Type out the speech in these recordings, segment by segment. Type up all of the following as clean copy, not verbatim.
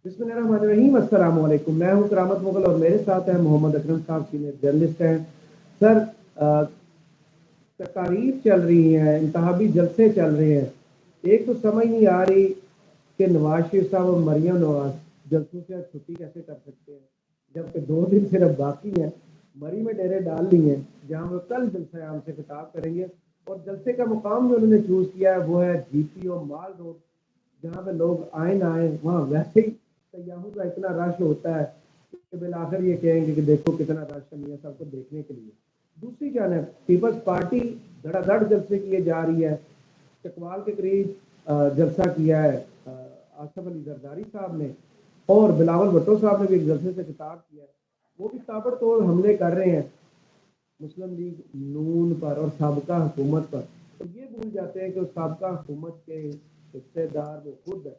बिस्मिल्लाहिर्रहमानिर्रहीम। अस्सलाम वालेकुम। मैं हूं करामत मुगल और मेरे साथ है मोहम्मद अकरम साहब, सीनियर जर्नलिस्ट हैं। सर, तकारीर चल रही हैं, इंतखाबी जलसे चल रहे हैं। एक तो समझ नहीं आ रही कि नवाज शरीफ साहब और मरियम नवाज जलसों से छुट्टी कैसे कर सकते हैं, जबकि 2 दिन सिर्फ बाकी हैं। मरी में डेरे डाल ली हैं, जहाँ वो कल जलसा आम से खिताब करेंगे। और जलसे का मुकाम जो उन्होंने चूज किया है वो है GPO माल रोड, जहाँ पे लोग आए ना आए, वहाँ वैसे ही सयाहों का इतना रश होता है कि बिलाखिर ये कहेंगे कि देखो कितना रश है मियां साहब को देखने के लिए। दूसरी जानब पीपल्स पार्टी धड़ाधड़ जलसे किए जा रही है। चकवाल के करीब जलसा किया है आसफ अली जरदारी साहब ने, और बिलावल भुट्टो साहब ने भी एक जलसे से खिताब किया है। वो भी ताबड़तोड़ हमले कर रहे हैं मुस्लिम लीग नून पर और साबका हुकूमत पर। तो ये भूल जाते हैं कि उस साबका हुकूमत के हिस्सेदार वो खुद है,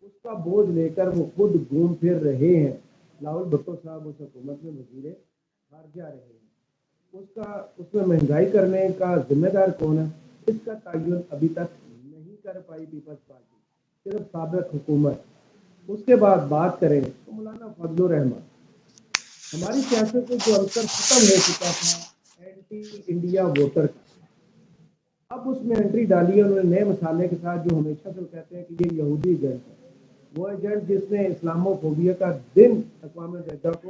उसका बोझ लेकर वो खुद घूम फिर रहे हैं। बिलावल भुट्टो साहब उस हुकूमत में वजीर खारजा रहे हैं। उसका उसमें महंगाई करने का जिम्मेदार कौन है, इसका तयन अभी तक नहीं कर पाई पीपल्स पार्टी, सिर्फ साबिक हुकूमत। उसके बाद बात करें तो मौलाना फजलुर रहमान, हमारी सियासत में जो अंतर खत्म हो चुका था एंटी इंडिया वोटर का, अब उसमें एंट्री डाली है उन्होंने नए मसाले के साथ, जो हमेशा से कहते हैं कि ये यहूदी एजेंट है। वो एजेंट जिसने इस्लामोफोबिया का दिन अक़वाम मुत्तहिदा को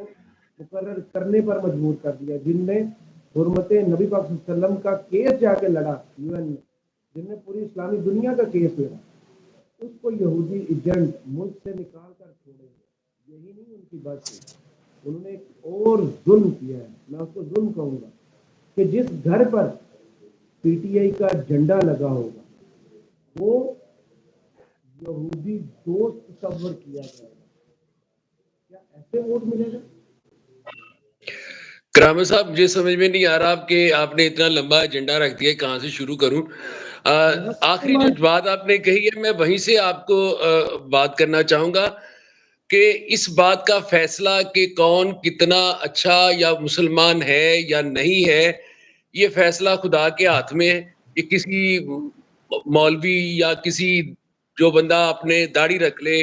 मुकर्रर करने पर मजबूर कर दिया, जिनने हुर्मत नबी पाक सल्लल्लाहु अलैहि वसल्लम का केस जाके लड़ा UN में, जिनने पूरी इस्लामी दुनिया का केस लड़ा, उसको यहूदी एजेंट मुल्क से निकाल कर छोड़ेंगे। यही नहीं उनकी बात थी, उन्होंने एक और जुल्म किया है, मैं उसको जुल्म कहूँगा, कि जिस घर पर PTI का झंडा लगा होगा वो यहूदी दोस्त तस्वर किया जाएगा। क्या ऐसे वोट मिलेगा? करामत साहब, मुझे समझ में नहीं आ रहा आपके आपने इतना लंबा एजेंडा रख दिया, कहाँ से शुरू करूं। आखिरी जो बात आपने कही है मैं वहीं से आपको बात करना चाहूंगा कि इस बात का फैसला कि कौन कितना अच्छा या मुसलमान है या नहीं है, ये फैसला खुदा के हाथ में है। ये किसी मौलवी या किसी जो बंदा अपने दाढ़ी रख ले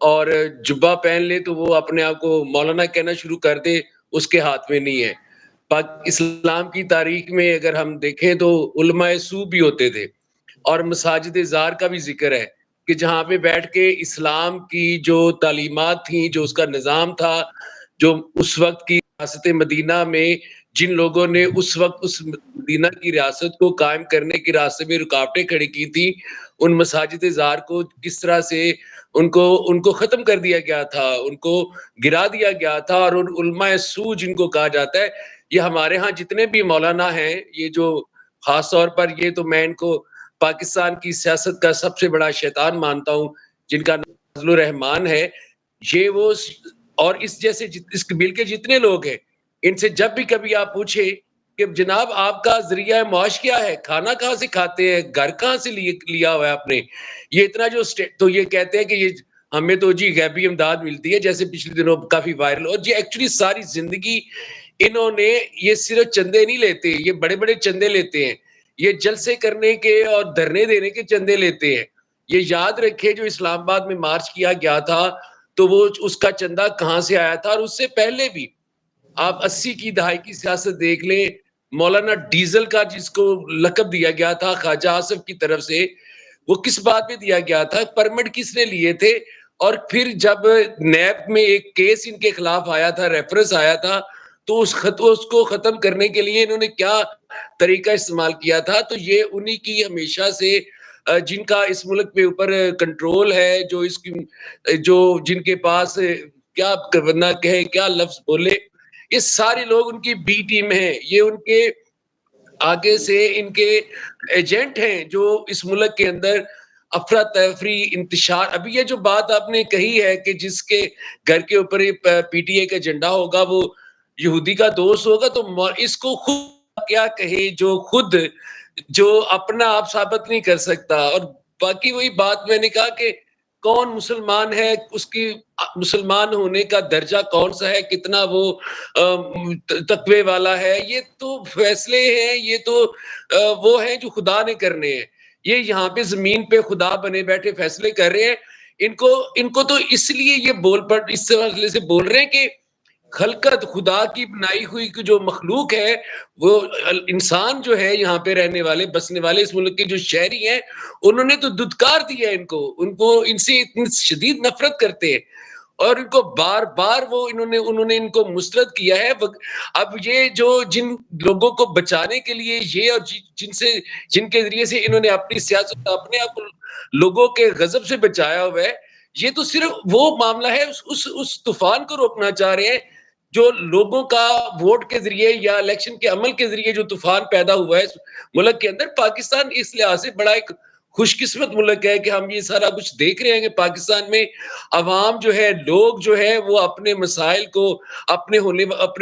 और जुब्बा पहन ले तो वो अपने आप को मौलाना कहना शुरू कर दे, उसके हाथ में नहीं है। पाक इस्लाम की तारीख में अगर हम देखें तो उलमाए सू भी होते थे और मसाजिद ज़ार का भी जिक्र है कि जहाँ पे बैठ के इस्लाम की जो तालीमात थी, जो उसका निज़ाम था, जो उस वक्त की रियासत मदीना में जिन लोगों ने उस वक्त उस मदीना की रियासत को कायम करने के रास्ते में रुकावटें खड़ी की थी, उन मसाजिद ज़ार को किस तरह से उनको उनको ख़त्म कर दिया गया था, उनको गिरा दिया गया था। और उन उलमाए सू जिनको कहा जाता है, ये हमारे यहाँ जितने भी मौलाना हैं, ये जो ख़ास तौर पर ये तो मैं इनको पाकिस्तान की सियासत का सबसे बड़ा शैतान मानता हूँ, जिनका नाम फजलुर रहमान है। ये वो और इस जैसे इस कबील के जितने लोग हैं, इनसे जब भी कभी आप पूछे कि जनाब आपका ज़रिया माश क्या है, खाना कहाँ से खाते हैं, घर कहाँ से लिया हुआ है आपने, ये इतना जो तो ये कहते हैं कि ये हमें तो जी गैबी इमदाद मिलती है, जैसे पिछले दिनों काफी वायरल। और जी एक्चुअली सारी जिंदगी इन्होंने ये सिर्फ चंदे नहीं लेते, ये बड़े बड़े चंदे लेते हैं, ये जलसे करने के और धरने देने के चंदे लेते हैं। ये याद रखे जो इस्लामाबाद में मार्च किया गया था तो वो उसका चंदा कहाँ से आया था। और उससे पहले भी आप 80 की दहाई की सियासत देख लें, मौलाना डीजल का जिसको लकब दिया गया था ख्वाजा आसिफ की तरफ से, वो किस बात पे दिया गया था, परमिट किसने लिए थे। और फिर जब नैब में एक केस इनके खिलाफ आया था, रेफरेंस आया था, तो उसको खत्म करने के लिए इन्होंने क्या तरीका इस्तेमाल किया था। तो ये उन्हीं की हमेशा से जिनका इस मुल्क के ऊपर कंट्रोल है, जो इसकी जो जिनके पास क्या बंदा कहे क्या लफ्ज बोले, ये सारे लोग उनकी बी टीम है, ये उनके आगे से इनके एजेंट हैं जो इस मुल्क के अंदर अफरा तफरी इंतशार। अभी ये जो बात आपने कही है कि जिसके घर के ऊपर PTI का झंडा होगा वो यहूदी का दोस्त होगा, तो इसको खुद क्या कहे जो खुद जो अपना आप साबित नहीं कर सकता। और बाकी वही बात मैंने कहा कि कौन मुसलमान है, उसकी मुसलमान होने का दर्जा कौन सा है, कितना वो तकवे वाला है, ये तो फैसले हैं, ये तो वो हैं जो खुदा ने करने हैं। ये यहाँ पे जमीन पे खुदा बने बैठे फैसले कर रहे हैं। इनको इनको तो इसलिए ये इस हवाले से बोल रहे हैं कि खलकत खुदा की बनाई हुई जो मखलूक है, वो इंसान जो है यहाँ पे रहने वाले बसने वाले इस मुल्क के जो शहरी हैं, उन्होंने तो दुत्कार दिया इनको, उनको इनसे इतनी शदीद नफरत करते हैं और इनको बार बार वो उन्होंने इनको मुस्तरद किया है। अब ये जो जिन लोगों को बचाने के लिए ये और जिनके जरिए से इन्होंने अपनी सियासत अपने आप लोगों के गजब से बचाया हुआ है, ये तो सिर्फ वो मामला है, उस तूफान को रोकना चाह रहे हैं जो लोगों का वोट के जरिए या इलेक्शन के अमल के जरिए जो तूफान पैदा हुआ है मुल्क के अंदर। पाकिस्तान इस लिहाज से बड़ा एक खुशकिस्मत मुल्क है कि हम ये सारा कुछ देख रहे हैं कि पाकिस्तान में अवाम जो है, लोग जो है, वो अपने मसाइल को अपने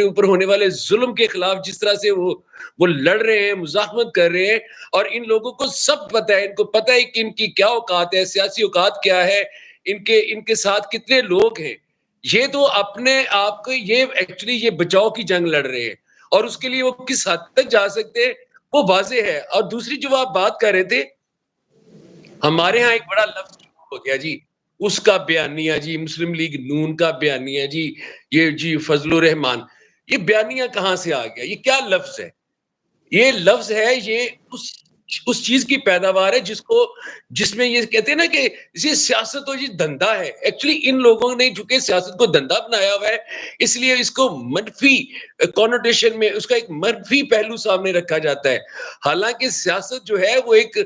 ऊपर होने वाले जुल्म के खिलाफ जिस तरह से वो लड़ रहे हैं, मुजाहमत कर रहे हैं, और इन लोगों को सब पता है, इनको पता है कि इनकी क्या औकात है, सियासी औकात क्या है, इनके साथ कितने लोग हैं। ये तो अपने आप को ये बचाव की जंग लड़ रहे हैं और उसके लिए वो किस हद तक जा सकते हैं वो वाजे है। और दूसरी जो आप बात कर रहे थे, हमारे यहाँ एक बड़ा लफ्ज हो गया जी, उसका बयानिया जी, मुस्लिम लीग नून का बयानिया जी, ये जी फजलुर रहमान, ये बयानिया कहाँ से आ गया? ये क्या लफ्ज है? ये लफ्ज है, ये उस चीज की पैदावार है जिसमें ये कहते हैं ना कि ये सियासत और ये धंधा है। एक्चुअली इन लोगों ने चूंकि सियासत को धंधा बनाया हुआ है, इसलिए इसको मनफी कॉनोटेशन में उसका एक मनफी पहलू सामने रखा जाता है। हालांकि सियासत जो है वो एक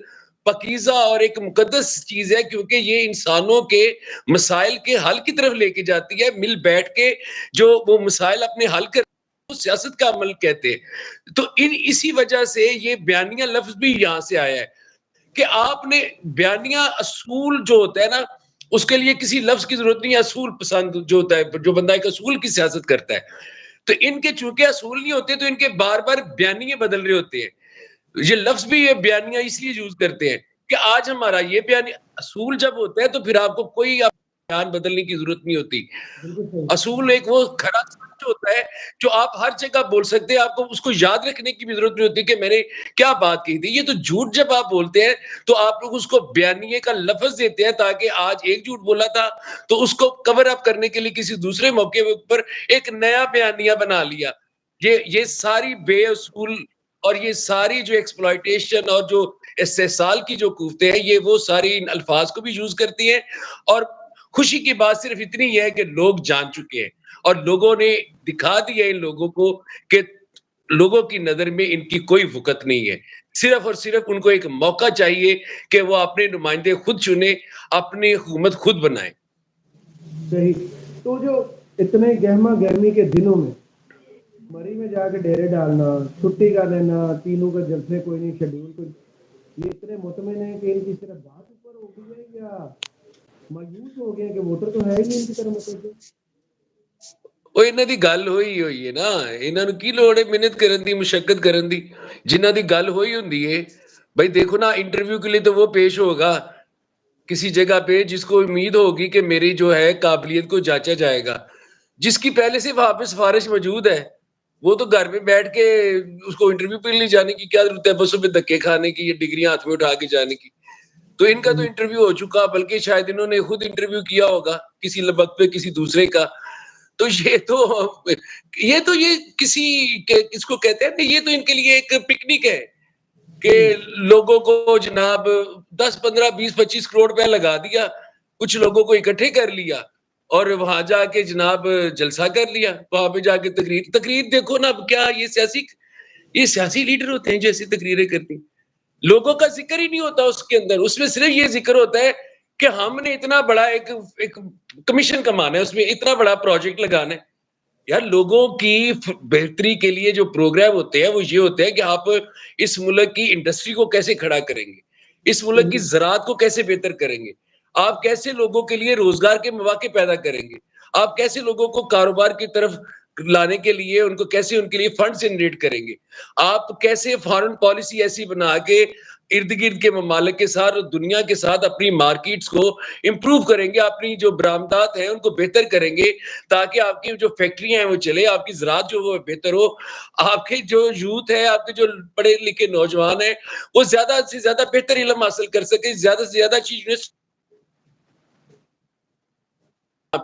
पकीजा और एक मुकद्दस चीज है, क्योंकि ये इंसानों के मसाइल के हल की तरफ लेके जाती है। मिल बैठ के जो वो मसाइल अपने हल कर, सियासत का अमल कहते हैं। तो इसी वजह से ये बयानिया लफ्ज भी यहां से आया है कि आपने बयानिया असूल जो होता है ना, उसके लिए किसी लफ्ज की जरूरत नहीं है। असूल पसंद जो होता है, जो बंदा एक असूल की सियासत करता है, तो इनके चूंकि असूल नहीं होते तो इनके बार बार बयानिए बदल रहे होते हैं। ये लफ्ज भी ये बयानिया इसलिए यूज करते हैं कि आज हमारा ये बयानिया असूल जब होता है तो फिर आपको कोई बयान बदलने की जरूरत नहीं होती। असूल एक वो खरा सच होता है जो आप हर जगह बोल सकते हैं, आपको उसको याद रखने की भी जरूरत नहीं होती कि मैंने क्या बात कही थी। ये तो झूठ जब आप बोलते हैं तो आप लोग उसको बयानिए का लफ्ज देते हैं ताकि आज एक झूठ बोला था तो उसको कवर अप करने के लिए किसी दूसरे मौके पर एक नया बयानिया बना लिया। ये सारी बेअसूल और ये सारी जो एक्सप्लॉयटेशन और जो इस्तेहसाल की जो कूवतें हैं, ये वो सारी इन अल्फाज को भी यूज करती हैं। और खुशी की बात सिर्फ इतनी है कि लोग जान चुके हैं और लोगों ने दिखा दिया इन लोगों को कि लोगों की नजर में इनकी कोई वक़्त नहीं है। सिर्फ और सिर्फ उनको एक मौका चाहिए कि वो अपने नुमाइंदे खुद चुने, अपनी हुकूमत खुद बनाए। सही। तो जो इतने गहमा गहमी के दिनों में मरी में जाके डेरे डालना, छुट्टी का देना, तीनों का जलसे कोई नहीं, शेड्यूल कोई, ये इतने मुतमिन है कि इनकी सिर्फ बात ऊपर हो गई है या मायूस हो गए कि वोटर तो है ही नहीं इनकी तरफ मुतवज्जो। ਉਹ ਇਹਨਾਂ ਦੀ ਗੱਲ ਹੋਈ ਹੋਈ ਹੈ ਨਾ, ਇਹਨਾਂ ਨੂੰ ਕੀ ਲੋੜ ਹੈ ਮਿਹਨਤ ਕਰਨ ਦੀ, ਮੁਸ਼ੱਕਤ ਕਰਨ ਦੀ। जिन्ना दी गल हुई होंदी है, भाई देखो ना, इंटरव्यू के लिए तो वो पेश होगा किसी जगह पे जिसको उम्मीद होगी कि मेरी जो है काबिलियत को जांचा जाएगा। जिसकी पहले से वहां पे सिफारिश मौजूद है, वो तो घर में बैठ के उसको इंटरव्यू पे ले जाने की क्या जरूरत है, बसों में धक्के खाने की, ये डिग्रियां हाथ में उठा के जाने की। तो इनका तो इंटरव्यू हो चुका, बल्कि शायद इन्होंने खुद इंटरव्यू किया होगा किसी वक्त पे किसी दूसरे का। तो ये किसी इसको कहते हैं, ये तो इनके लिए एक पिकनिक है कि लोगों को जनाब 10, 15, 20, 25 करोड़ रुपया लगा दिया, कुछ लोगों को इकट्ठे कर लिया और वहां जाके जनाब जलसा कर लिया। वहां पे जाके तकरीर देखो ना, अब क्या ये सियासी लीडर होते हैं जो ऐसी तकरीरें करती हैं। लोगों का जिक्र ही नहीं होता उसके अंदर, उसमें सिर्फ ये जिक्र होता है कि हमने इतना बड़ा एक कमीशन कमाना है, उसमें इतना बड़ा प्रोजेक्ट लगाना है। यार, लोगों की बेहतरी के लिए जो प्रोग्राम होते हैं वो ये होते हैं कि आप इस मुल्क की इंडस्ट्री को कैसे खड़ा करेंगे, इस मुल्क की ज़राअत को कैसे बेहतर करेंगे, आप कैसे लोगों के लिए रोजगार के मौके पैदा करेंगे, आप कैसे लोगों को कारोबार की तरफ लाने के लिए कैसे उनके लिए फंड जनरेट करेंगे, आप कैसे फॉरेन पॉलिसी ऐसी बना के इर्द गिर्द के ममालिक के साथ, दुनिया के साथ अपनी मार्केट्स को इम्प्रूव करेंगे, अपनी जो बरामदात हैं उनको बेहतर करेंगे, ताकि आपकी जो फैक्ट्रियां हैं वो चले, आपकी ज़राअत जो वो बेहतर हो, आपके जो यूथ है, आपके जो पढ़े लिखे नौजवान हैं, वो ज्यादा से ज्यादा बेहतर इल्म हासिल कर सके, ज्यादा से ज्यादा चीज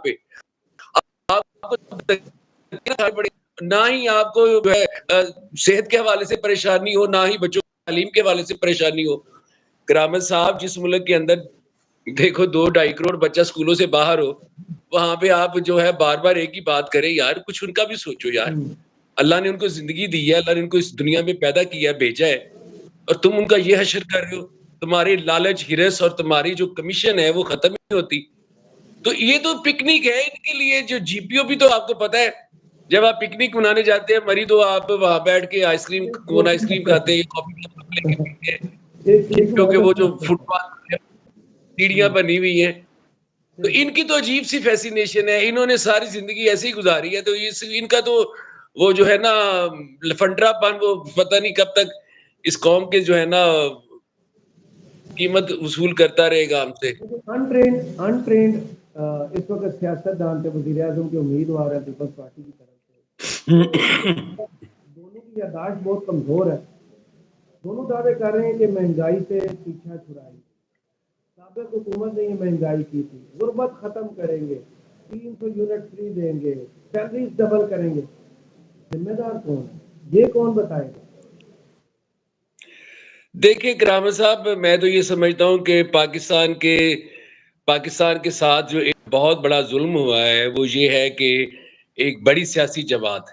पे, आपको ना ही आपको जो है सेहत के हवाले से परेशानी हो, ना ही बच्चों की तालीम के हवाले से परेशानी हो। करामत साहब, जिस मुल्क के अंदर देखो 2-2.5 करोड़ बच्चा स्कूलों से बाहर हो, वहाँ पे आप जो है बार-बार एक ही बात करें यार, कुछ उनका भी सोचो यार। अल्लाह ने उनको ज़िंदगी दी है, अल्लाह ने उनको इस दुनिया में पैदा किया, भेजा है और तुम उनका ये हश्र कर रहे हो। तुम्हारी लालच, हिरस और तुम्हारी जो कमीशन है वो खत्म नहीं होती। तो ये तो पिकनिक है इनके लिए। जो जीपीओ भी तो आपको पता है, जब आप पिकनिक मनाने जाते हैं मरी, तो आप वहाँ बैठ के आइसक्रीम, कोन आइसक्रीम खाते हैं, कॉफी लेके पीते हैं। जीपीओ के वो जो फुटपाथ पे सीढ़ियाँ बनी हुई हैं, तो इनकी तो अजीब सी फैसिनेशन है। इन्होंने सारी जिंदगी ऐसे ही गुजारी है, तो इस इनका तो वो जो है ना लफंडरापन, वो पता नहीं कब तक इस कौम के जो है ना कीमत वसूल करता रहेगा हमसे। अनट्रेंड अनट्रेंड इस वक्त सियासतदान थे, वज़ीर आज़म के उम्मीदवार है पीपल्स पार्टी की तरफ से। दोनों की याददाश्त बहुत कमज़ोर है। दोनों दावे कर रहे हैं कि महंगाई से पीछा छुड़ाई, साबिक़ हुकूमत ने ये महंगाई की थी, गुर्बत ख़त्म करेंगे, 300 यूनिट फ्री देंगे, सैलरीज डबल करेंगे। जिम्मेदार कौन है? ये कौन बताएगा? देखिए करामत साहब, मैं तो ये समझता हूँ कि पाकिस्तान के साथ जो एक बहुत बड़ा जुल्म हुआ है वो ये है कि एक बड़ी सियासी जमात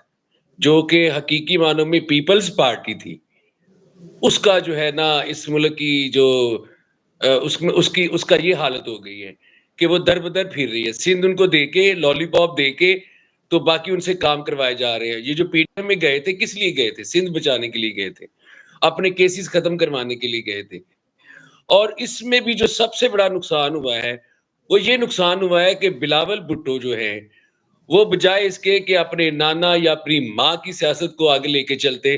जो कि हकीकी मानों में पीपल्स पार्टी थी, उसका जो है ना इस मुल्क की जो उसमें उसकी उसका ये हालत हो गई है कि वो दर-बदर फिर रही है। सिंध उनको देके, लॉलीपॉप देके, तो बाकी उनसे काम करवाए जा रहे हैं। ये जो पीटीएम में गए थे, किस लिए गए थे? सिंध बचाने के लिए गए थे। अपने केसेस खत्म करवाने के लिए गए थे। और इसमें भी जो सबसे बड़ा नुकसान हुआ है, वो ये नुकसान हुआ है कि बिलावल भुट्टो जो है, वो बजाय इसके कि अपने नाना या अपनी माँ की सियासत को आगे लेके चलते,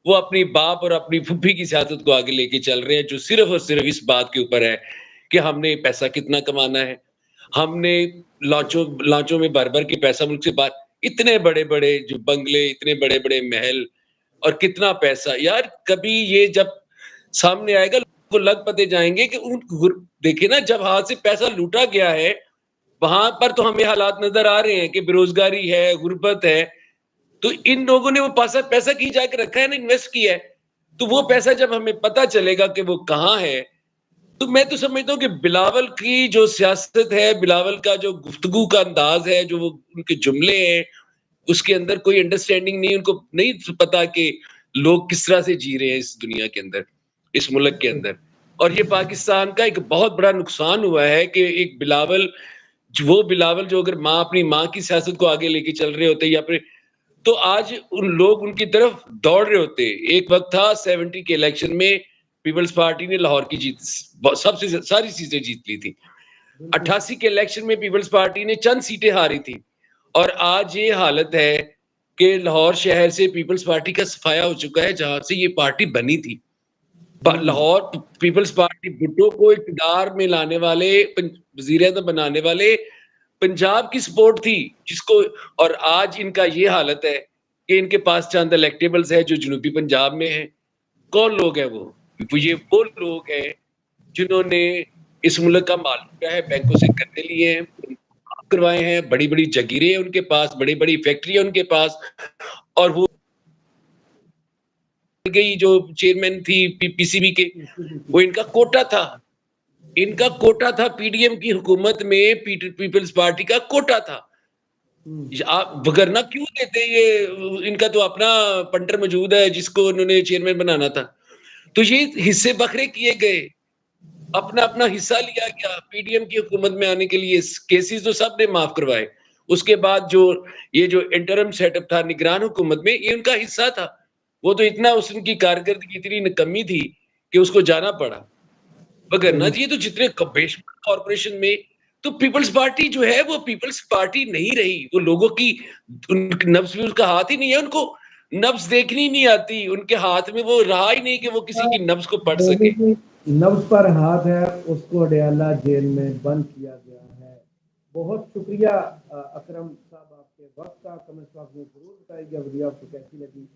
वो अपनी बाप और अपनी फूफी की सियासत को आगे लेके चल रहे हैं, जो सिर्फ़ और सिर्फ़ इस बात के ऊपर है कि हमने पैसा कितना कमाना है। हमने लांचों लांचों में भर-भर के पैसा मुल्क से बाहर, इतने बड़े-बड़े जो बंगले, इतने बड़े-बड़े महल और कितना पैसा। यार कभी ये जब सामने आएगा, लोग को लग पते जाएँगे कि देखिए ना, जब हाथ से पैसा लूटा गया है, वहाँ पर तो हमें हालात नज़र आ रहे हैं कि बेरोज़गारी है, गुर्बत है। तो इन लोगों ने वो पैसा पैसा कहीं जाके रखा है ना, इन्वेस्ट किया है। तो वो पैसा जब हमें पता चलेगा कि वो कहाँ है, तो मैं तो समझता हूँ कि बिलावल की जो सियासत है, बिलावल का जो गुफ्तगू का अंदाज़ है, जो वो उनके जुमले हैं, उसके अंदर कोई अंडरस्टैंडिंग नहीं, उनको नहीं पता कि लोग किस तरह से जी रहे हैं इस दुनिया के अंदर, इस मुल्क के अंदर। और ये पाकिस्तान का एक बहुत बड़ा नुकसान हुआ है कि एक बिलावल, वो बिलावल जो अगर अपनी माँ की सियासत को आगे लेके चल रहे होते, या फिर तो आज उन लोग उनकी तरफ दौड़ रहे होते। एक वक़्त था 70 के इलेक्शन में पीपल्स पार्टी ने लाहौर की जीत सबसे सारी सीटें जीत ली थी। 88 के इलेक्शन में पीपल्स पार्टी ने चंद सीटें हारी थी और आज ये हालत है कि लाहौर शहर से पीपल्स पार्टी का सफाया हो चुका है, जहाँ से ये पार्टी बनी थी। लाहौर पीपल्स पार्टी भुट्टो को इक़्तिदार में लाने वाले, वज़ीर-ए-आज़म बनाने वाले पंजाब की सपोर्ट थी, जिसको, और आज इनका ये हालत है कि इनके पास चंद इलेक्टेबल्स हैं जो जनूबी पंजाब में हैं। कौन लोग हैं वो? ये वो लोग हैं जिन्होंने इस मुल्क का माल लूटा है, बैंकों से कर्ज़े लिए हैं, करवाए हैं, बड़ी-बड़ी जागीरें हैं उनके पास, बड़ी-बड़ी फैक्ट्री है उनके पास, और वो गई जो चेयरमैन थी पीसीबी के, वो इनका कोटा था। इनका कोटा था, पीडीएम की हुकूमत में पीपल्स पार्टी का कोटा था। आप वगरना क्यों देते ये, इनका तो अपना पंटर मौजूद है जिसको उन्होंने चेयरमैन बनाना था। तो ये हिस्से बखरे किए गए, अपना-अपना हिस्सा लिया गया पीडीएम की हुकूमत में आने के लिए, केसेस तो सबने माफ करवाए। उसके बाद ये जो इंटरिम सेटअप था निगरान हुकूमत में, ये उनका हिस्सा था। वो तो इतना उनकी कारकर्दगी इतनी निकम्मी थी कि उसको जाना पड़ा। वगरना ये तो जितने बेशमूल कॉर्पोरेशन में, तो पीपल्स पार्टी जो है वो पीपल्स पार्टी नहीं रही। वो लोगों की नब्ज़ में उसका हाथ ही नहीं है, उनको नब्ज़ देखनी नहीं आती। उनके हाथ में वो रहा ही नहीं कि वो किसी की नब्ज़ को पढ़ लोगों सके। की नब्ज़ पर हाथ है, उसको अडयाला जेल में बंद किया गया है। बहुत शुक्रिया अकरम साहब, आपके वक़्त का। कमेंट्स बॉक्स में ज़रूर बताइएगा वीडियो आपको कैसी लगी।